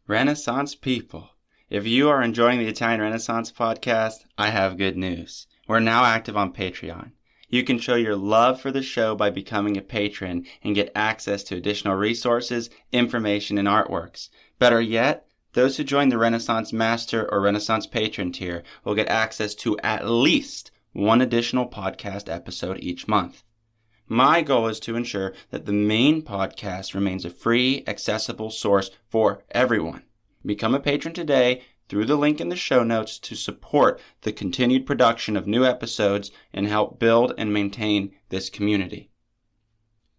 Renaissance people, if you are enjoying the Italian Renaissance podcast, I have good news. We're now active on Patreon. You can show your love for the show by becoming a patron and get access to additional resources, information, and artworks. Better yet, those who join the Renaissance Master or Renaissance Patron tier will get access to at least one additional podcast episode each month. My goal is to ensure that the main podcast remains a free, accessible source for everyone. Become a patron today through the link in the show notes to support the continued production of new episodes and help build and maintain this community.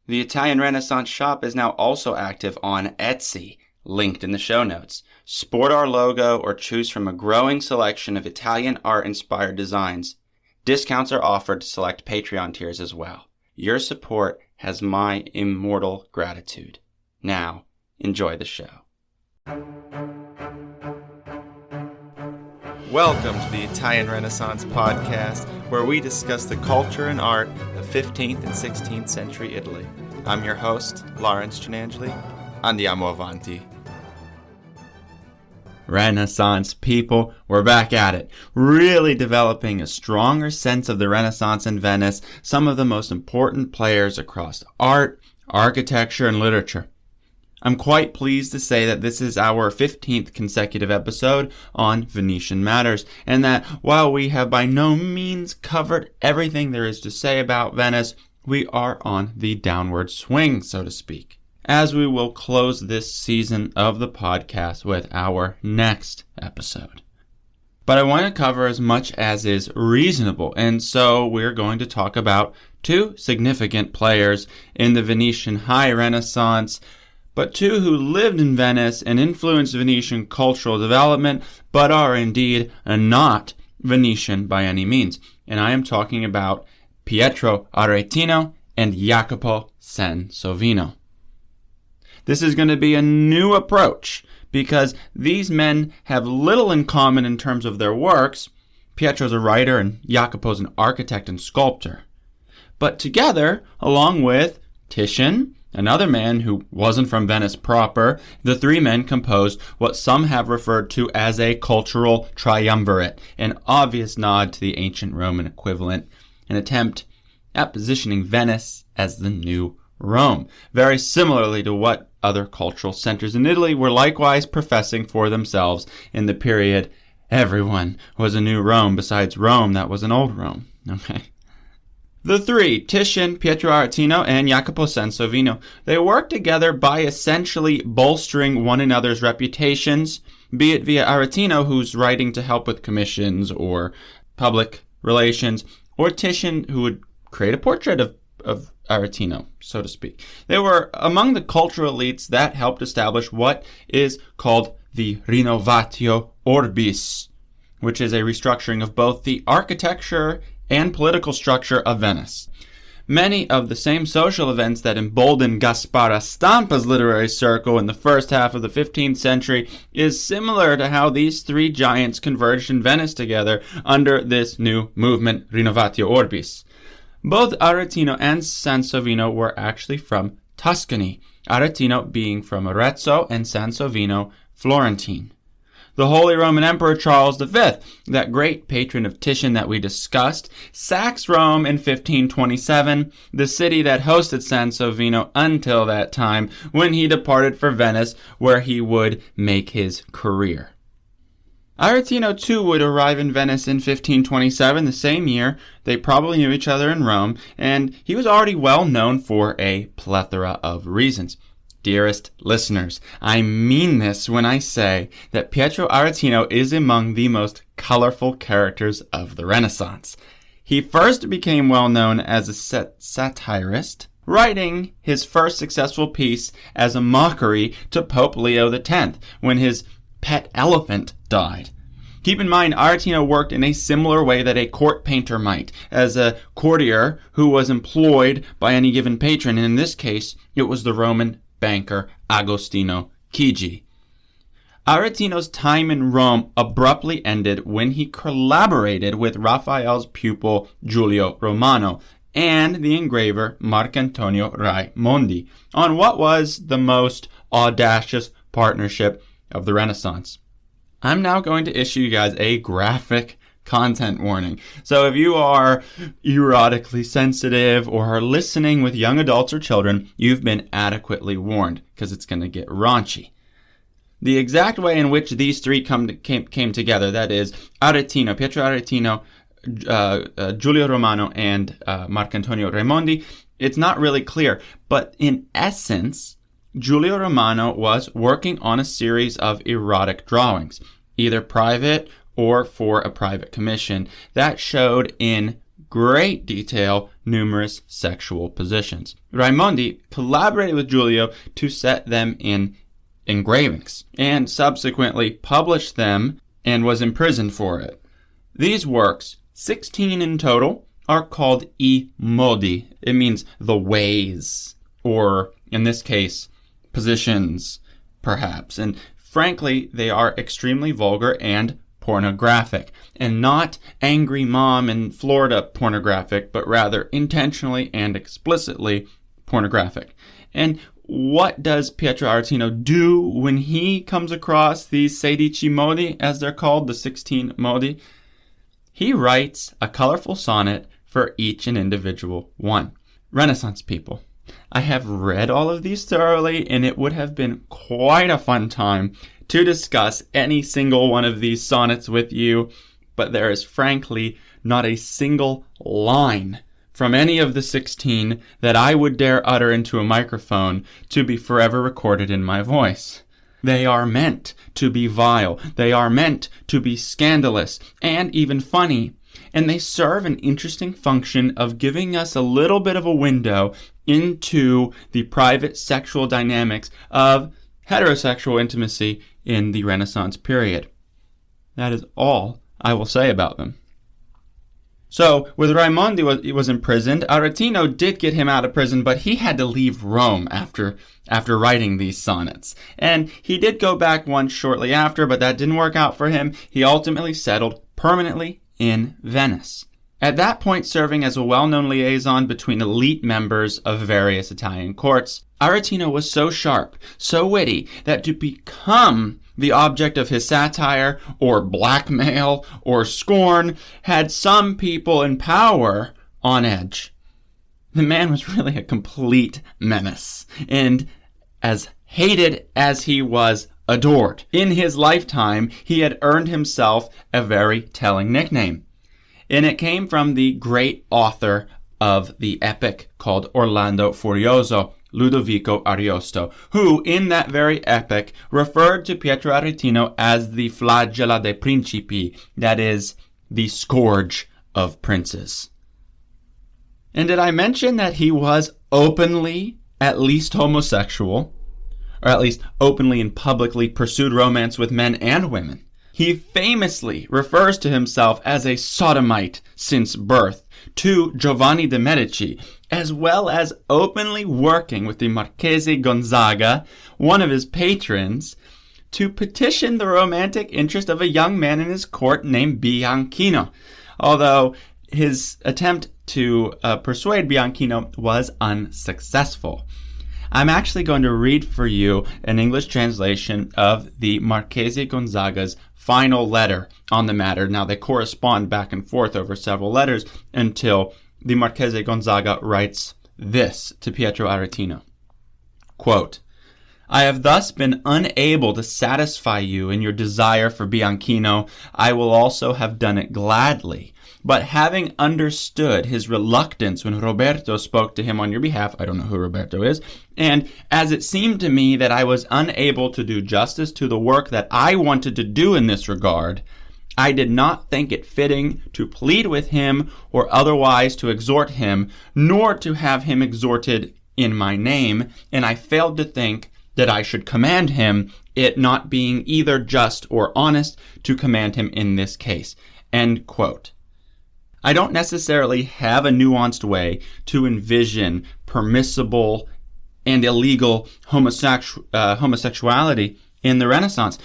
The Italian Renaissance shop is now also active on Etsy, linked in the show notes. Sport our logo or choose from a growing selection of Italian art-inspired designs. Discounts are offered to select Patreon tiers as well. Your support has my immortal gratitude. Now, enjoy the show. Welcome to the Italian Renaissance podcast, where we discuss the culture and art of 15th and 16th century Italy. I'm your host, Lawrence Gianangeli. Andiamo avanti. Renaissance people, we're back at it, really developing a stronger sense of the Renaissance in Venice, some of the most important players across art, architecture, and literature. I'm quite pleased to say that this is our 15th consecutive episode on Venetian matters, and that while we have by no means covered everything there is to say about Venice, we are on the downward swing, so to speak, as we will close this season of the podcast with our next episode. But I want to cover as much as is reasonable, and so we're going to talk about two significant players in the Venetian High Renaissance, but two who lived in Venice and influenced Venetian cultural development, but are indeed not Venetian by any means. And I am talking about Pietro Aretino and Jacopo Sansovino. This is going to be a new approach because these men have little in common in terms of their works. Pietro's a writer and Jacopo's an architect and sculptor. But together, along with Titian, another man who wasn't from Venice proper, the three men composed what some have referred to as a cultural triumvirate, an obvious nod to the ancient Roman equivalent, an attempt at positioning Venice as the new Rome, very similarly to what other cultural centers in Italy were likewise professing for themselves in the period everyone was a new Rome besides Rome that was an old Rome. Okay. The three, Titian, Pietro Aretino, and Jacopo Sansovino, they worked together by essentially bolstering one another's reputations, be it via Aretino, who's writing to help with commissions or public relations, or Titian, who would create a portrait of Aretino, so to speak. They were among the cultural elites that helped establish what is called the Renovatio Urbis, which is a restructuring of both the architecture and political structure of Venice. Many of the same social events that emboldened Gaspara Stampa's literary circle in the first half of the 15th century is similar to how these three giants converged in Venice together under this new movement, Renovatio Urbis. Both Aretino and Sansovino were actually from Tuscany, Aretino being from Arezzo and Sansovino, Florentine. The Holy Roman Emperor Charles V, that great patron of Titian that we discussed, sacks Rome in 1527, the city that hosted Sansovino until that time, when he departed for Venice, where he would make his career. Aretino, too, would arrive in Venice in 1527, the same year. They probably knew each other in Rome, and he was already well known for a plethora of reasons. Dearest listeners, I mean this when I say that Pietro Aretino is among the most colorful characters of the Renaissance. He first became well known as a satirist, writing his first successful piece as a mockery to Pope Leo X when his pet elephant died. Keep in mind, Aretino worked in a similar way that a court painter might, as a courtier who was employed by any given patron, and in this case, it was the Roman banker Agostino Chigi. Aretino's time in Rome abruptly ended when he collaborated with Raphael's pupil Giulio Romano and the engraver Marcantonio Raimondi on what was the most audacious partnership of the Renaissance. I'm now going to issue you guys a graphic content warning. So if you are erotically sensitive or are listening with young adults or children, you've been adequately warned because it's going to get raunchy. The exact way in which these three came together, that is Aretino, Pietro Aretino, Giulio Romano, and Marcantonio Raimondi, it's not really clear. But in essence, Giulio Romano was working on a series of erotic drawings, either private or for a private commission, that showed in great detail numerous sexual positions. Raimondi collaborated with Giulio to set them in engravings, and subsequently published them and was imprisoned for it. These works, 16 in total, are called I modi. It means the ways, or in this case, positions, perhaps. And frankly, they are extremely vulgar and pornographic, and not angry mom in Florida pornographic, but rather intentionally and explicitly pornographic. And what does Pietro Aretino do when he comes across these 16 modi, as they're called, the 16 modi? He writes a colorful sonnet for each and individual one. Renaissance people, I have read all of these thoroughly, and it would have been quite a fun time to discuss any single one of these sonnets with you, but there is frankly not a single line from any of the 16 that I would dare utter into a microphone to be forever recorded in my voice. They are meant to be vile. They are meant to be scandalous and even funny. And they serve an interesting function of giving us a little bit of a window into the private sexual dynamics of heterosexual intimacy in the Renaissance period. That is all I will say about them. So, with Raimondi he was imprisoned, Aretino did get him out of prison, but he had to leave Rome after writing these sonnets. And he did go back once shortly after, but that didn't work out for him. He ultimately settled permanently in Venice. At that point, serving as a well-known liaison between elite members of various Italian courts, Aretino was so sharp, so witty, that to become the object of his satire, or blackmail, or scorn, had some people in power on edge. The man was really a complete menace, and as hated as he was adored. In his lifetime, he had earned himself a very telling nickname, and it came from the great author of the epic called Orlando Furioso, Ludovico Ariosto, who, in that very epic, referred to Pietro Aretino as the flagella dei principi, that is, the scourge of princes. And did I mention that he was openly, at least homosexual, or at least openly and publicly pursued romance with men and women? He famously refers to himself as a sodomite since birth to Giovanni de' Medici, as well as openly working with the Marchese Gonzaga, one of his patrons, to petition the romantic interest of a young man in his court named Bianchino, although his attempt to persuade Bianchino was unsuccessful. I'm actually going to read for you an English translation of the Marchese Gonzaga's final letter on the matter. Now, they correspond back and forth over several letters until the Marchese Gonzaga writes this to Pietro Aretino. Quote, I have thus been unable to satisfy you in your desire for Bianchino. I will also have done it gladly. But having understood his reluctance when Roberto spoke to him on your behalf, I don't know who Roberto is, and as it seemed to me that I was unable to do justice to the work that I wanted to do in this regard, I did not think it fitting to plead with him or otherwise to exhort him, nor to have him exhorted in my name, and I failed to think that I should command him, it not being either just or honest to command him in this case. End quote. I don't necessarily have a nuanced way to envision permissible and illegal homosexuality in the Renaissance,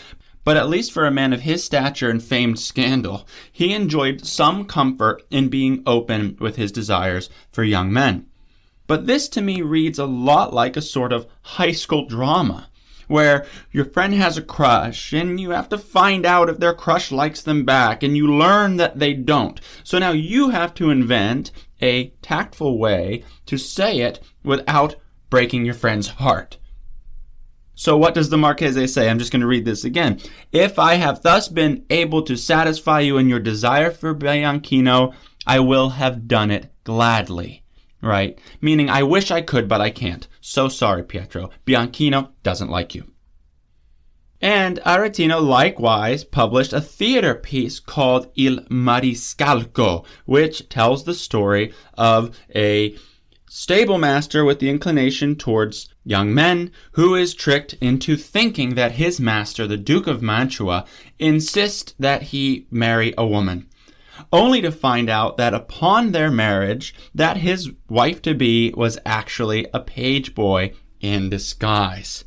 but at least for a man of his stature and famed scandal, he enjoyed some comfort in being open with his desires for young men. But this to me reads a lot like a sort of high school drama, where your friend has a crush and you have to find out if their crush likes them back, and you learn that they don't. So now you have to invent a tactful way to say it without breaking your friend's heart. So what does the Marchese say? I'm just going to read this again. If I have thus been able to satisfy you in your desire for Bianchino, I will have done it gladly. Right? Meaning, I wish I could, but I can't. So sorry, Pietro. Bianchino doesn't like you. And Aretino likewise published a theater piece called Il Mariscalco, which tells the story of a stable master with the inclination towards young men who is tricked into thinking that his master, the Duke of Mantua, insists that he marry a woman, only to find out that upon their marriage, that his wife-to-be was actually a page boy in disguise.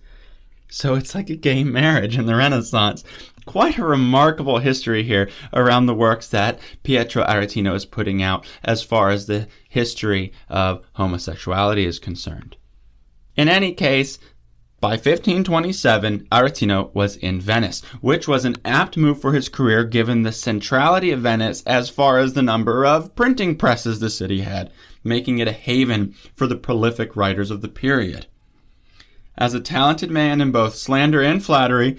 So it's like a gay marriage in the Renaissance. Quite a remarkable history here around the works that Pietro Aretino is putting out as far as the history of homosexuality is concerned. In any case, by 1527, Aretino was in Venice, which was an apt move for his career given the centrality of Venice as far as the number of printing presses the city had, making it a haven for the prolific writers of the period. As a talented man in both slander and flattery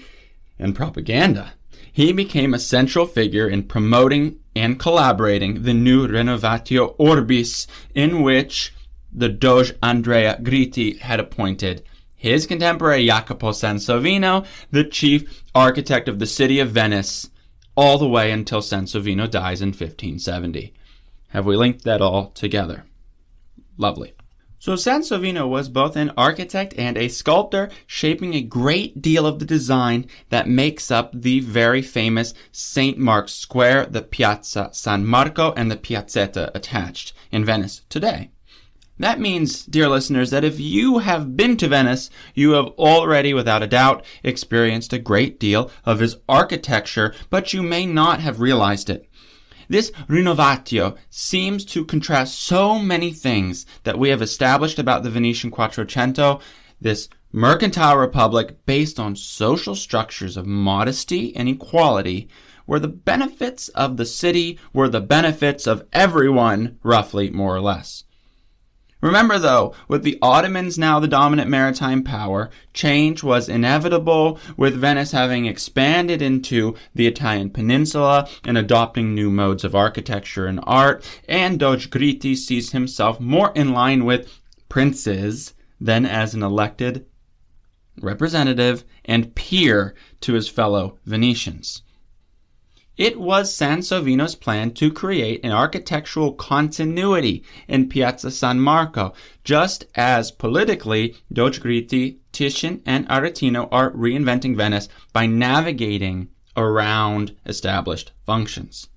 and propaganda, he became a central figure in promoting and collaborating the new Renovatio Urbis, in which the Doge Andrea Gritti had appointed his contemporary Jacopo Sansovino the chief architect of the city of Venice, all the way until Sansovino dies in 1570. Have we linked that all together? Lovely. So Sansovino was both an architect and a sculptor, shaping a great deal of the design that makes up the very famous St. Mark's Square, the Piazza San Marco, and the Piazzetta attached in Venice today. That means, dear listeners, that if you have been to Venice, you have already, without a doubt, experienced a great deal of his architecture, but you may not have realized it. This Renovatio seems to contrast so many things that we have established about the Venetian Quattrocento, this mercantile republic based on social structures of modesty and equality, where the benefits of the city were the benefits of everyone, roughly, more or less. Remember, though, with the Ottomans now the dominant maritime power, change was inevitable, with Venice having expanded into the Italian peninsula and adopting new modes of architecture and art, and Doge Gritti sees himself more in line with princes than as an elected representative and peer to his fellow Venetians. It was Sansovino's plan to create an architectural continuity in Piazza San Marco, just as politically Doge Gritti, Titian, and Aretino are reinventing Venice by navigating around established functions.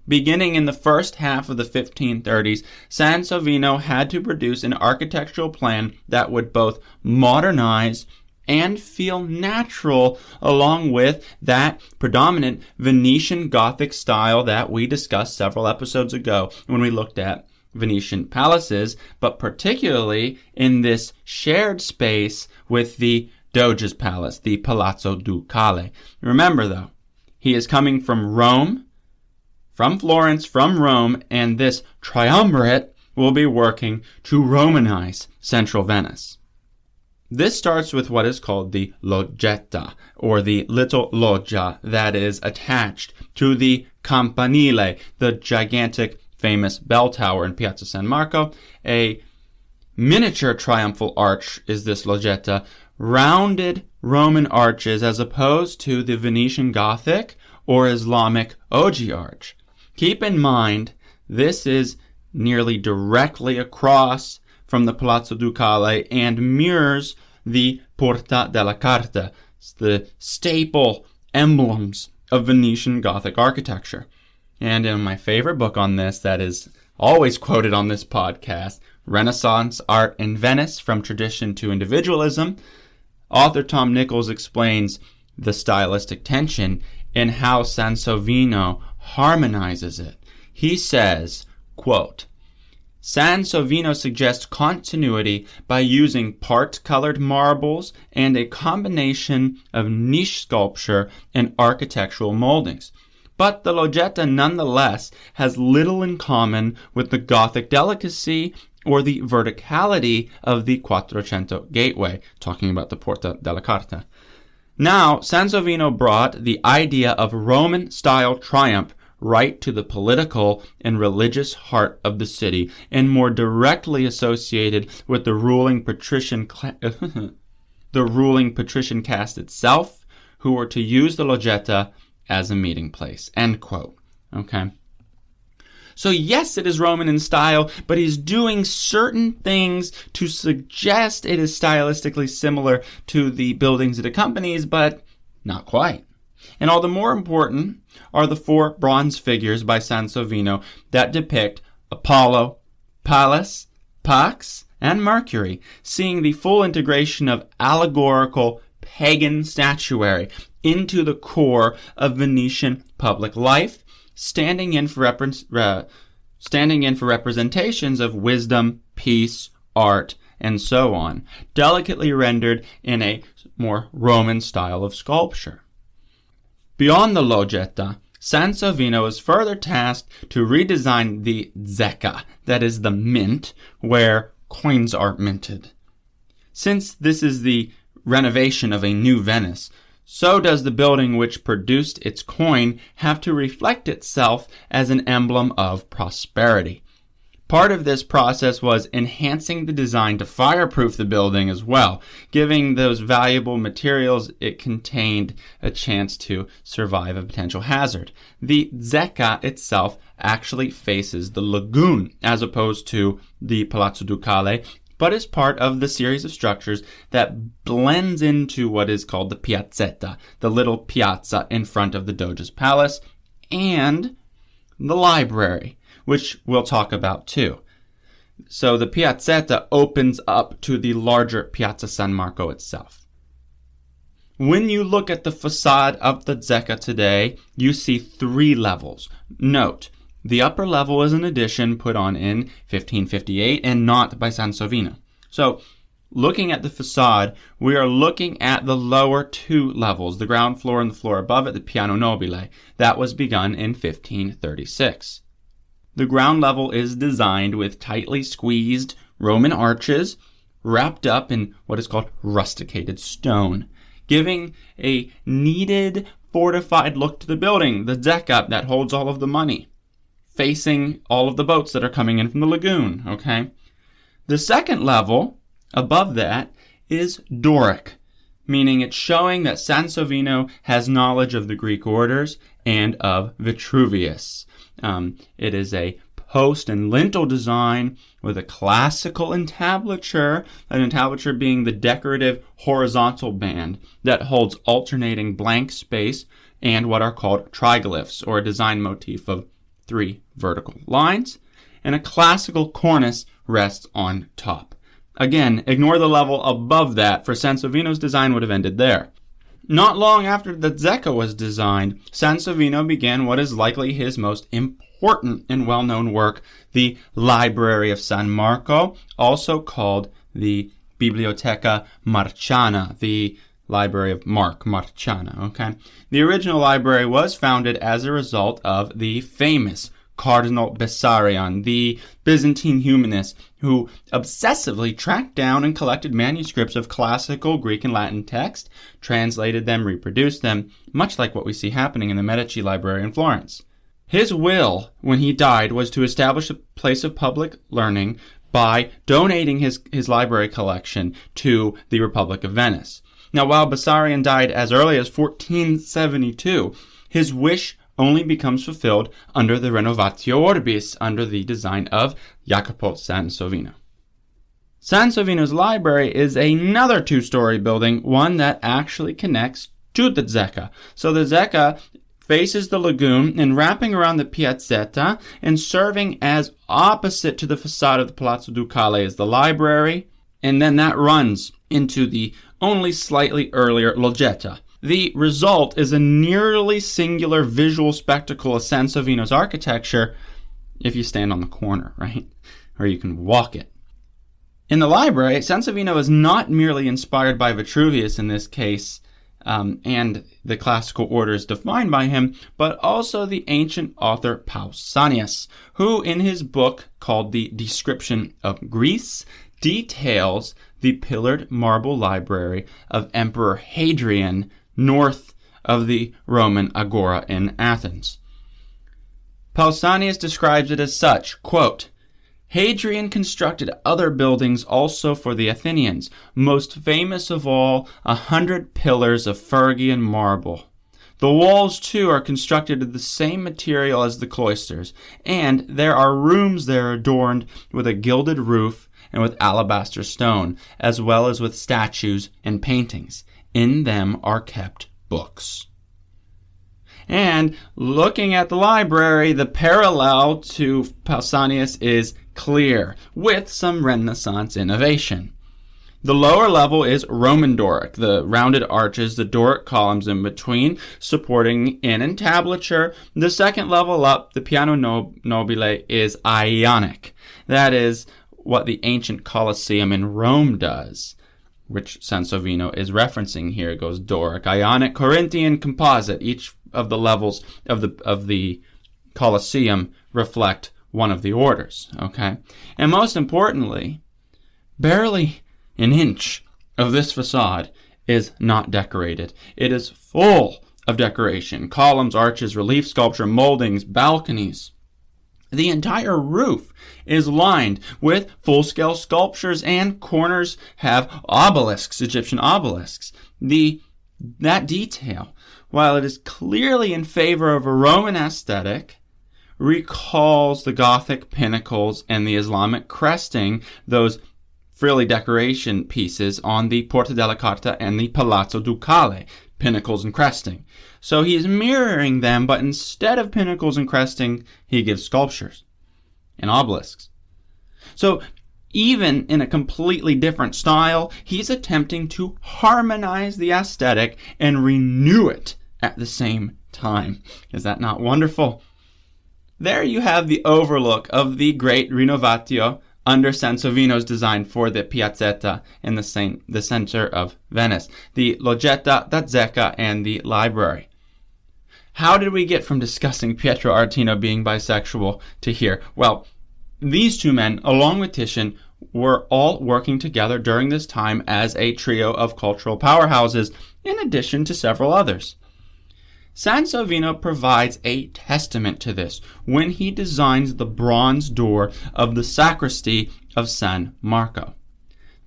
Beginning in the first half of the 1530s, Sansovino had to produce an architectural plan that would both modernize and feel natural, along with that predominant Venetian Gothic style that we discussed several episodes ago when we looked at Venetian palaces, but particularly in this shared space with the Doge's palace, the Palazzo Ducale. Remember, though, he is coming from Rome, from Florence, from Rome, and this triumvirate will be working to Romanize central Venice. This starts with what is called the loggetta, or the little loggia that is attached to the campanile, the gigantic famous bell tower in Piazza San Marco. A miniature triumphal arch is this loggetta, rounded Roman arches as opposed to the Venetian Gothic or Islamic ogee arch. Keep in mind, this is nearly directly across from the Palazzo Ducale and mirrors the Porta della Carta, the staple emblems of Venetian Gothic architecture. And in my favorite book on this that is always quoted on this podcast, Renaissance Art in Venice, From Tradition to Individualism, author Tom Nichols explains the stylistic tension and how Sansovino harmonizes it. He says, quote, Sansovino suggests continuity by using part-colored marbles and a combination of niche sculpture and architectural moldings. But the Loggia nonetheless has little in common with the Gothic delicacy or the verticality of the Quattrocento gateway, talking about the Porta della Carta. Now, Sansovino brought the idea of Roman-style triumph right to the political and religious heart of the city, and more directly associated with the ruling patrician caste itself, who were to use the Loggia as a meeting place. End quote. Okay. So yes, it is Roman in style, but he's doing certain things to suggest it is stylistically similar to the buildings it accompanies, but not quite. And all the more important are the 4 bronze figures by Sansovino that depict Apollo, Pallas, Pax, and Mercury, seeing the full integration of allegorical pagan statuary into the core of Venetian public life, standing in for representations of wisdom, peace, art, and so on, delicately rendered in a more Roman style of sculpture. Beyond the Loggia, Sansovino is further tasked to redesign the zecca, that is the mint, where coins are minted. Since this is the renovation of a new Venice, so does the building which produced its coin have to reflect itself as an emblem of prosperity. Part of this process was enhancing the design to fireproof the building as well, giving those valuable materials it contained a chance to survive a potential hazard. The zecca itself actually faces the lagoon as opposed to the Palazzo Ducale, but is part of the series of structures that blends into what is called the piazzetta, the little piazza in front of the Doge's palace, and the library, which we'll talk about too. So the piazzetta opens up to the larger Piazza San Marco itself. When you look at the facade of the zecca today, you see 3 levels. Note, the upper level is an addition put on in 1558 and not by Sansovino. So, looking at the facade, we are looking at the lower 2 levels, the ground floor and the floor above it, the piano nobile. That was begun in 1536. The ground level is designed with tightly squeezed Roman arches wrapped up in what is called rusticated stone, giving a needed fortified look to the building, the zecca that holds all of the money, facing all of the boats that are coming in from the lagoon, okay? The second level, above that, is Doric, meaning it's showing that Sansovino has knowledge of the Greek orders and of Vitruvius. It is a post and lintel design with a classical entablature, an entablature being the decorative horizontal band that holds alternating blank space and what are called triglyphs, or a design motif of 3 vertical lines, and a classical cornice rests on top. Again, ignore the level above that, for Sansovino's design would have ended there. Not long after the zecca was designed, Sansovino began what is likely his most important and well-known work, the Library of San Marco, also called the Biblioteca Marciana, the Library of Marciana, okay? The original library was founded as a result of the famous Cardinal Bessarion, the Byzantine humanist who obsessively tracked down and collected manuscripts of classical Greek and Latin text, translated them, reproduced them, much like what we see happening in the Medici Library in Florence. His will, when he died, was to establish a place of public learning by donating his library collection to the Republic of Venice. Now, while Bessarion died as early as 1472, his wish only becomes fulfilled under the Renovatio Urbis, under the design of Jacopo Sansovino. Sansovino's library is another 2-story building, one that actually connects to the zecca. So the zecca faces the lagoon and wrapping around the piazzetta and serving as opposite to the facade of the Palazzo Ducale is the library, and then that runs into the only slightly earlier Loggia. The result is a nearly singular visual spectacle of Sansovino's architecture if you stand on the corner, right? or you can walk it. In the library, Sansovino is not merely inspired by Vitruvius in this case, and the classical orders defined by him, but also the ancient author Pausanias, who in his book called The Description of Greece details the pillared marble library of Emperor Hadrian north of the Roman Agora in Athens. Pausanias describes it as such, quote, Hadrian constructed other buildings also for the Athenians, most famous of all 100 pillars of Phrygian marble. The walls, too, are constructed of the same material as the cloisters, and there are rooms there adorned with a gilded roof and with alabaster stone, as well as with statues and paintings. In them are kept books. And looking at the library, the parallel to Pausanias is clear, with some Renaissance innovation. The lower level is Roman Doric, the rounded arches, the Doric columns in between, supporting an entablature. The second level up, the piano nobile, is Ionic. That is what the ancient Colosseum in Rome does, which Sansovino is referencing here. It goes Doric, Ionic, Corinthian, Composite. Each of the levels of the Colosseum reflect one of the orders, okay? And most importantly, barely an inch of this facade is not decorated. It is full of decoration, columns, arches, relief sculpture, moldings, balconies. The entire roof is lined with full-scale sculptures, and corners have obelisks, Egyptian obelisks. That detail, while it is clearly in favor of a Roman aesthetic, recalls the Gothic pinnacles and the Islamic cresting, those frilly decoration pieces on the Porta della Carta and the Palazzo Ducale, pinnacles and cresting. So he is mirroring them, but instead of pinnacles and cresting, he gives sculptures and obelisks. So even in a completely different style, he's attempting to harmonize the aesthetic and renew it at the same time. Is that not wonderful? There you have the overlook of the great Renovatio under Sansovino's design for the Piazzetta in the center of Venice, the Loggetta, the Zecca, and the library. How did we get from discussing Pietro Aretino being bisexual to here? Well, these two men, along with Titian, were all working together during this time as a trio of cultural powerhouses, in addition to several others. Sansovino provides a testament to this when he designs the bronze door of the sacristy of San Marco.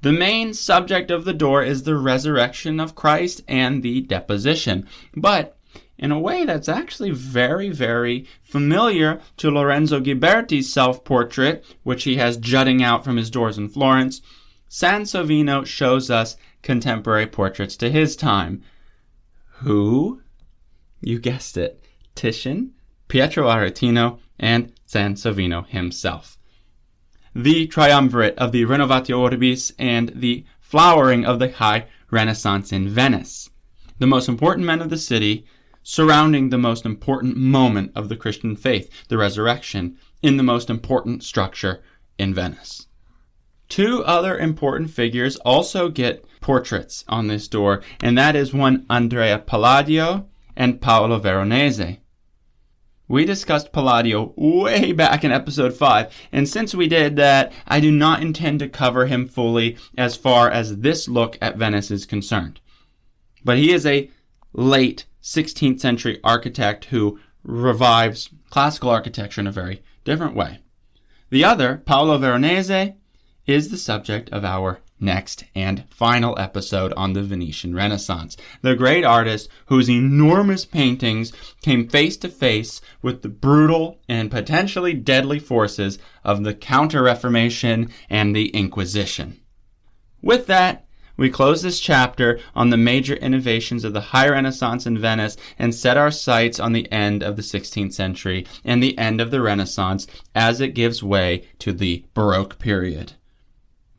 The main subject of the door is the resurrection of Christ and the deposition, but in a way that's actually very, very familiar to Lorenzo Ghiberti's self-portrait, which he has jutting out from his doors in Florence. Sansovino shows us contemporary portraits to his time. Who? You guessed it, Titian, Pietro Aretino, and Sansovino himself. The triumvirate of the Renovatio Urbis and the flowering of the high Renaissance in Venice. The most important men of the city surrounding the most important moment of the Christian faith, the resurrection, in the most important structure in Venice. Two other important figures also get portraits on this door, and that is one Andrea Palladio and Paolo Veronese. We discussed Palladio way back in episode 5, and since we did that, I do not intend to cover him fully as far as this look at Venice is concerned. But he is a late 16th century architect who revives classical architecture in a very different way. The other, Paolo Veronese, is the subject of our next and final episode on the Venetian Renaissance, the great artist whose enormous paintings came face to face with the brutal and potentially deadly forces of the Counter-Reformation and the Inquisition. With that, we close this chapter on the major innovations of the High Renaissance in Venice and set our sights on the end of the 16th century and the end of the Renaissance as it gives way to the Baroque period.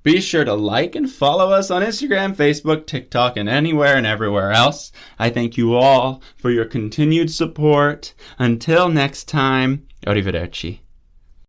Be sure to like and follow us on Instagram, Facebook, TikTok, and anywhere and everywhere else. I thank you all for your continued support. Until next time, arrivederci.